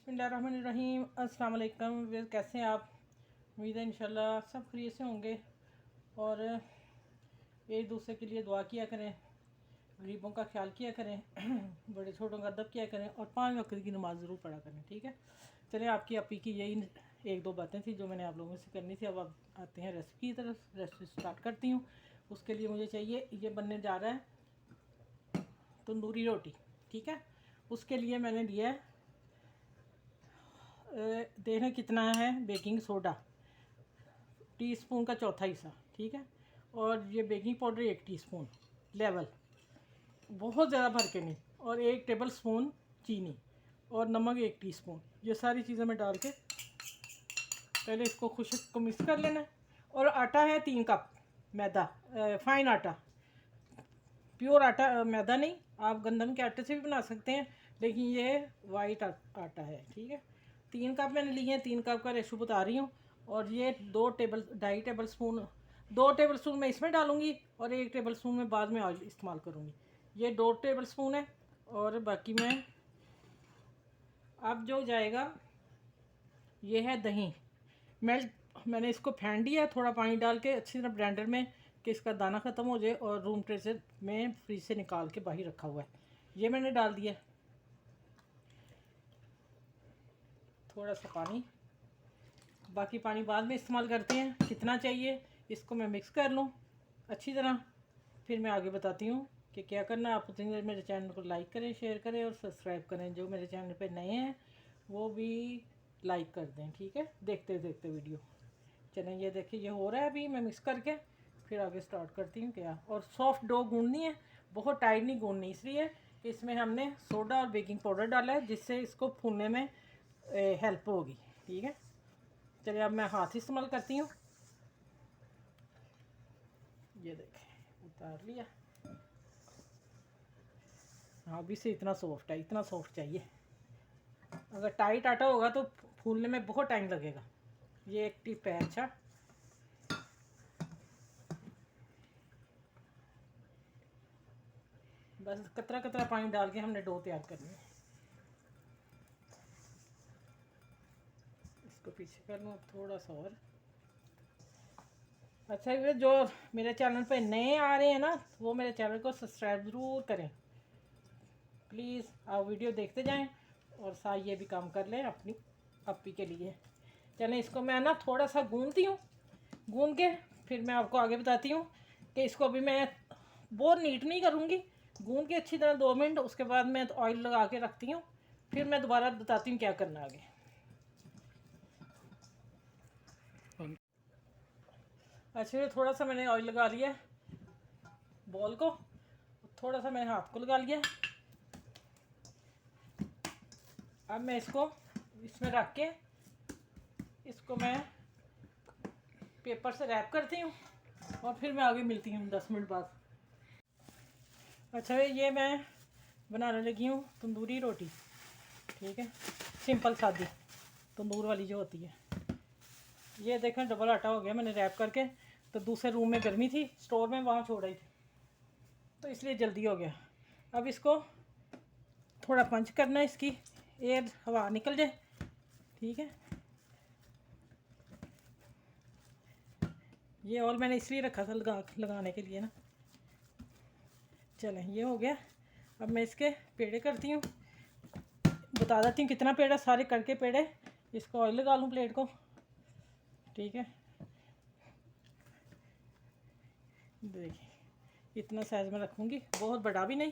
बिस्मिल्लाहिर्रहमानिर्रहीम। अस्सलाम वालेकुम। कैसे हैं आप? उम्मीद है इंशाल्लाह सब खैरियत से होंगे और एक दूसरे के लिए दुआ किया करें, गरीबों का ख्याल किया करें, बड़े छोटों का अदब किया करें और 5 वक्त की नमाज़ ज़रूर पढ़ा करें। ठीक है, चलिए आपकी अपी की यही एक दो बातें थी जो मैंने आप लोगों से करनी थी। अब आप आते हैं रेसिपी की तरफ। रेसिपी स्टार्ट करती हूँ। उसके लिए मुझे चाहिए, ये बनने जा रहा है तंदूरी रोटी। ठीक है, उसके लिए मैंने लिया है, देखें कितना है, बेकिंग सोडा टीस्पून का चौथा हिस्सा। ठीक है, और ये बेकिंग पाउडर 1 टीस्पून लेवल, बहुत ज़्यादा भर के नहीं, और 1 टेबल स्पून चीनी और नमक 1 टीस्पून। ये सारी चीज़ें मैं डाल के पहले इसको खुशक को मिक्स कर लेना है। और आटा है 3 कप मैदा, फाइन आटा, प्योर आटा, मैदा नहीं। आप गंदम के आटे से भी बना सकते हैं, लेकिन ये वाइट आटा है। ठीक है, 3 कप मैंने लिए हैं, 3 कप का रेशो बता रही हूँ। और ये 2 टेबल स्पून, 2 टेबल स्पून मैं इसमें डालूँगी और 1 टेबल स्पून में बाद में ऑयल इस्तेमाल करूँगी। ये 2 टेबल स्पून है। और बाकी मैं अब जो जाएगा ये है दही। मैंने इसको फेंट दिया थोड़ा पानी डाल के अच्छी तरह ब्लेंडर में, कि इसका दाना ख़त्म हो जाए, और रूम टेम्परेचर में फ्रिज से निकाल के बाहर रखा हुआ है। ये मैंने डाल दिया थोड़ा सा पानी, बाकी पानी बाद में इस्तेमाल करते हैं, कितना चाहिए। इसको मैं मिक्स कर लूँ अच्छी तरह, फिर मैं आगे बताती हूँ कि क्या करना है। आप उतनी देर मेरे चैनल को लाइक करें, शेयर करें और सब्सक्राइब करें। जो मेरे चैनल पे नए हैं वो भी लाइक कर दें। ठीक है, देखते देखते वीडियो। चलें, ये देखिए ये हो रहा है। अभी मैं मिक्स करके फिर आगे स्टार्ट करती हूँ क्या। और सॉफ्ट डो गूंदनी है, बहुत टाइट नहीं गूंदनी, इसलिए इसमें हमने सोडा और बेकिंग पाउडर डाला है, जिससे इसको फूलने में हेल्प होगी। ठीक है, चलिए अब मैं हाथ इस्तेमाल करती हूँ। ये देखें, उतार लिया। हाँ, अभी से इतना सॉफ्ट है, इतना सॉफ्ट चाहिए। अगर टाइट आटा होगा तो फूलने में बहुत टाइम लगेगा। ये एक टिप है। अच्छा, बस कतरा कतरा पानी डाल के हमने डो तैयार करनी है। इसको पीछे कर लूँ थोड़ा सा और। अच्छा, ये जो मेरे चैनल पे नए आ रहे हैं ना, वो मेरे चैनल को सब्सक्राइब ज़रूर करें प्लीज़। आप वीडियो देखते जाएं और साथ ये भी काम कर लें अपनी अपी के लिए। चलें, इसको मैं ना थोड़ा सा गूंदती हूँ, गूंद के फिर मैं आपको आगे बताती हूँ कि इसको अभी मैं बहुत नीट नहीं करूँगी, गूंद के अच्छी तरह 2 मिनट, उसके बाद मैं ऑयल लगा के रखती हूँ, फिर मैं दोबारा बताती हूँ क्या करना आगे। अच्छा, थोड़ा सा मैंने ऑयल लगा लिया बॉल को, थोड़ा सा मैंने हाथ को लगा लिया। अब मैं इसको इसमें रख के इसको मैं पेपर से रैप करती हूँ और फिर मैं आगे मिलती हूँ 10 मिनट बाद। अच्छा, ये मैं बनाने लगी हूँ तंदूरी रोटी। ठीक है, सिंपल सादी तंदूर वाली जो होती है। ये देखें डबल आटा हो गया, मैंने रैप करके, तो दूसरे रूम में गर्मी थी स्टोर में, वहाँ छोड़ रही थी, तो इसलिए जल्दी हो गया। अब इसको थोड़ा पंच करना है, इसकी एयर हवा निकल जाए। ठीक है, ये ऑयल मैंने इसलिए रखा था लगाने के लिए ना। चलें, ये हो गया। अब मैं इसके पेड़े करती हूँ, बता देती हूँ कितना पेड़ा, सारे करके पेड़े। इसको ऑयल लगा लूँ प्लेट को। ठीक है, देखिए इतना साइज़ में रखूँगी, बहुत बड़ा भी नहीं,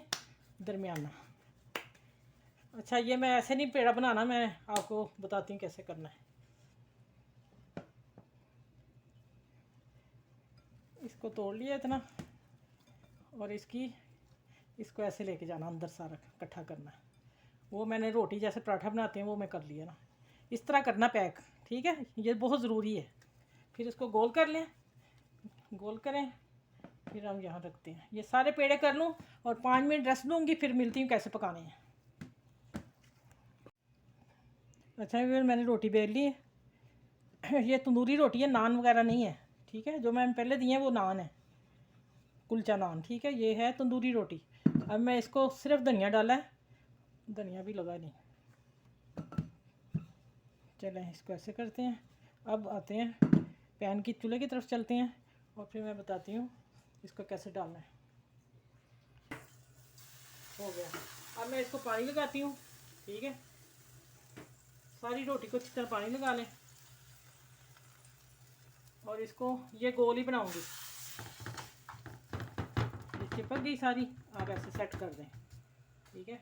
दरमियाना। अच्छा, ये मैं ऐसे नहीं पेड़ा बनाना, मैं आपको बताती हूँ कैसे करना है। इसको तोड़ लिया इतना, और इसको ऐसे लेके जाना, अंदर सारा इकट्ठा करना है। वो मैंने रोटी जैसे पराठा बनाते हैं वो मैं कर लिया ना, इस तरह करना पैक। ठीक है, ये बहुत ज़रूरी है। फिर इसको गोल कर लें, गोल करें, फिर हम यहाँ रखते हैं। ये सारे पेड़े कर लूँ और 5 मिनट रेस्ट दूँगी, फिर मिलती हूँ कैसे पकाने हैं। अच्छा, फिर मैंने रोटी बेल ली है। ये तंदूरी रोटी है, नान वगैरह नहीं है। ठीक है, जो मैंने पहले दिए हैं वो नान है, कुलचा नान। ठीक है, ये है तंदूरी रोटी। अब मैं इसको सिर्फ धनिया डाला है, धनिया भी लगा नहीं, चलें इसको ऐसे करते हैं। अब आते हैं पैन की चूल्हे की तरफ चलते हैं और फिर मैं बताती हूँ इसको कैसे डालना है। हो गया। अब मैं इसको पानी लगाती हूँ, ठीक है। सारी रोटी को अच्छी तरह पानी लगा लें और इसको ये गोल ही बनाऊंगी। ये चिपक गई सारी, आप ऐसे सेट कर दें, ठीक है।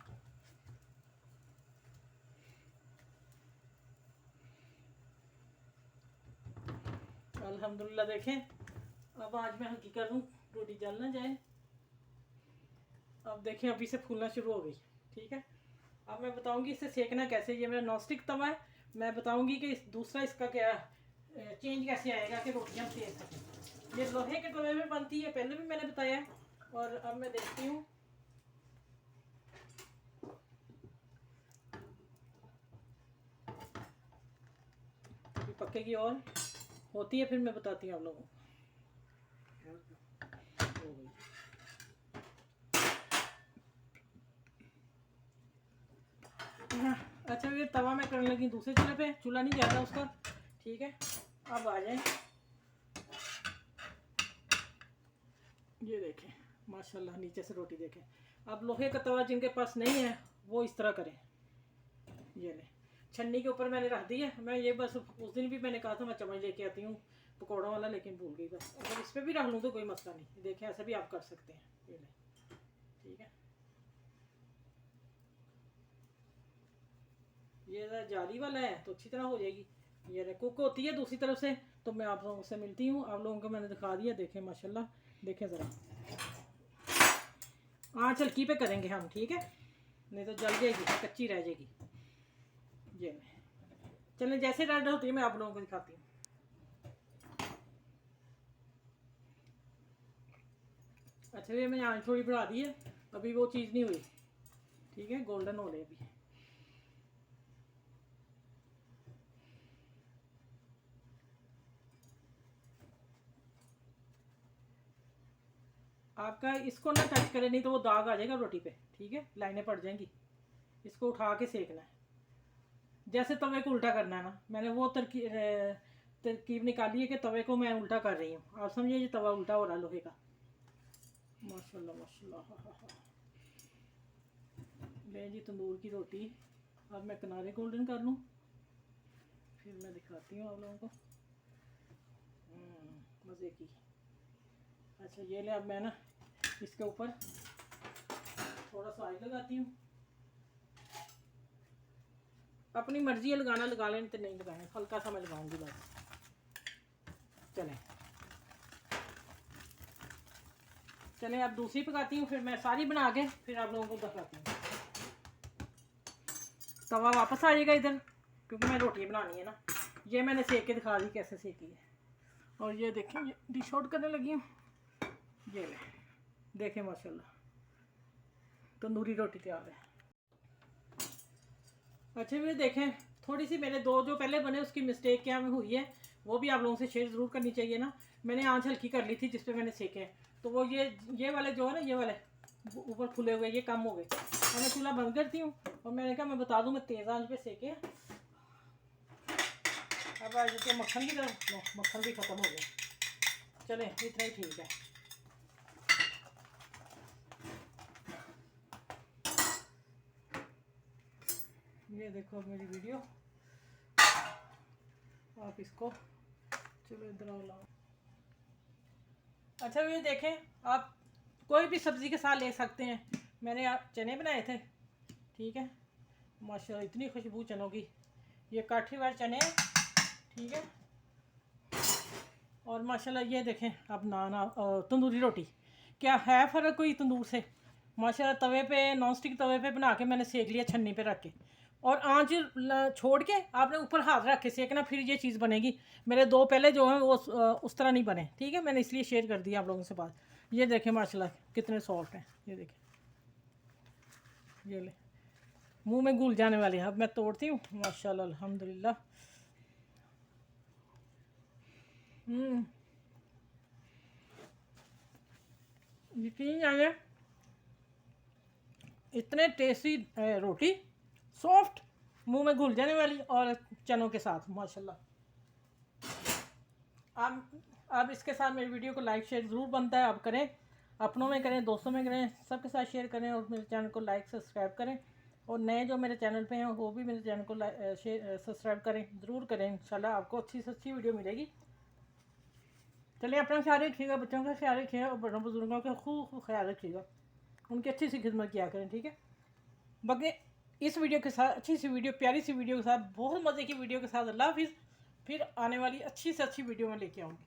अल्हम्दुलिल्लाह देखें, अब आज मैं हल्की कर दूँ, रोटी जल ना जाए। अब देखें अभी से फूलना शुरू हो गई, ठीक है। अब मैं बताऊंगी इसे सेकना कैसे। ये मेरा नॉनस्टिक तवा है, मैं बताऊंगी कि दूसरा इसका क्या चेंज कैसे आएगा कि रोटियां सेक सकें। ये लोहे के तवे में बनती है, पहले भी मैंने बताया है। और अब मैं देखती हूँ, पक्केगी और होती है, फिर मैं बताती हूँ आप लोगों को। हो गई। अच्छा, ये तवा मैं करने लगी दूसरे चूल्हे पे, चूल्हा नहीं ज़्यादा उसका, ठीक है। अब आ जाए, ये देखें माशाल्लाह नीचे से रोटी देखें। अब लोहे का तवा जिनके पास नहीं है वो इस तरह करें। ये ले छन्नी के ऊपर मैंने रख दी है। मैं ये बस उस दिन भी मैंने कहा था मैं चम्मच लेके आती हूँ पकौड़ों वाला, लेकिन भूल गई बस। अगर इस पर भी रख लूँ तो कोई मसला नहीं। देखें ऐसे भी आप कर सकते हैं। ये ले, ठीक है। ये जाली वाला है तो अच्छी तरह हो जाएगी। ये कुक होती है दूसरी तरफ से, तो मैं आप लोगों से मिलती हूँ। आप लोगों को मैंने दिखा दिया, देखें माशाल्लाह। देखें ज़रा, आँच हल्की पे करेंगे हम, ठीक है, नहीं तो जल जाएगी, कच्ची रह जाएगी। ये चलें, जैसे रेड होती है मैं आप लोगों को दिखाती हूँ। अच्छा, ये मैंने आँच थोड़ी बढ़ा दी है, अभी वो चीज़ नहीं हुई, ठीक है। गोल्डन हो रही अभी। आपका इसको ना टच करें, नहीं तो वो दाग आ जाएगा रोटी पे, ठीक है, लाइनें पड़ जाएंगी। इसको उठा के सेकना है, जैसे तवे को उल्टा करना है ना। मैंने वो तरकीब निकाली है कि तवे को मैं उल्टा कर रही हूँ। आप समझिए ये तवा उल्टा हो रहा है लोहे का। माशाल्लाह माशाल्लाह। ले जी तंदूर की रोटी। अब मैं किनारे गोल्डन कर लूँ, फिर मैं दिखाती हूँ आप लोगों को। मज़े की। अच्छा, ये ले, अब मैं ना इसके ऊपर थोड़ा सा ऑयल लगाती हूँ। अपनी मर्जी है, लगाना लगा लें, तो नहीं लगाना, हल्का सा मैं लगाऊंगी बस। चलें चलें, अब दूसरी पकाती हूँ, फिर मैं सारी बना के फिर आप लोगों को दिखाती हूँ। तवा वापस आ जाएगा इधर, क्योंकि मैं रोटी बनानी है ना। ये मैंने सेक के दिखा दी कैसे सेकी है। और ये देखें, ये डिश आउट करने लगी हूँ। ये ले, देखें माशाल्लाह तंदूरी रोटी तैयार है। अच्छा, ये देखें, थोड़ी सी मेरे दो जो पहले बने उसकी मिस्टेक क्या में हुई है वो भी आप लोगों से शेयर ज़रूर करनी चाहिए ना। मैंने आँच हल्की कर ली थी जिस पे मैंने सेके हैं, तो वो ये वाले जो है ना, ये वाले ऊपर फुले हुए, ये कम हो गए। और मैं चूल्हा बंद करती हूँ और मैंने कहा मैं बता दूँ मैं तेज़ आँच पे सेके। अब आज के मक्खन की तरफ, मक्खन भी ख़त्म हो गया। चलें, इतना ही ठीक है। ये देखो मेरी वीडियो, आप इसको चलो इधर लाओ। अच्छा, ये देखें, आप कोई भी सब्ज़ी के साथ ले सकते हैं। मैंने चने बनाए थे, ठीक है। माशाल्लाह इतनी खुशबू चनों की। ये काठीवाड़ चने हैं, ठीक है। और माशाल्लाह ये देखें, अब नान तंदूरी रोटी। क्या है फ़र्क कोई तंदूर से? माशाल्लाह तवे पे, नॉन स्टिक तवे पे बना के मैंने सेक लिया छन्नी पे रख के, और आँच छोड़ के आपने ऊपर हाथ रख के सेकना, फिर ये चीज़ बनेगी। मेरे दो पहले जो हैं वो उस तरह नहीं बने, ठीक है। मैंने इसलिए शेयर कर दिया आप लोगों से बात। ये देखें माशाल्लाह कितने सॉफ्ट हैं, ये देखें। ये ले, मुंह में घुल जाने वाले हैं। अब मैं तोड़ती हूँ, माशाल्लाह अल्हम्दुलिल्लाह। यकीन जाने, इतने टेस्टी रोटी, सॉफ्ट, मुंह में घुल जाने वाली और चनों के साथ माशाल्लाह। आप इसके साथ मेरी वीडियो को लाइक शेयर ज़रूर बनता है, आप करें, अपनों में करें, दोस्तों में करें, सबके साथ शेयर करें और मेरे चैनल को लाइक सब्सक्राइब करें। और नए जो मेरे चैनल पे हैं वो भी मेरे चैनल को सब्सक्राइब करें, ज़रूर करें। इंशाल्लाह आपको अच्छी से अच्छी वीडियो मिलेगी। चलिए, अपना ख्याल रखिएगा, बच्चों का ख्याल रखिएगा और बड़ों बुजुर्गों का खूब ख्याल रखिएगा, उनकी अच्छी सी खिदमत किया करें, ठीक है। बाकी इस वीडियो के साथ, अच्छी सी वीडियो, प्यारी सी वीडियो के साथ, बहुत मज़े की वीडियो के साथ अल्लाह हाफिज़। फिर आने वाली अच्छी से अच्छी वीडियो में लेके आऊँगी।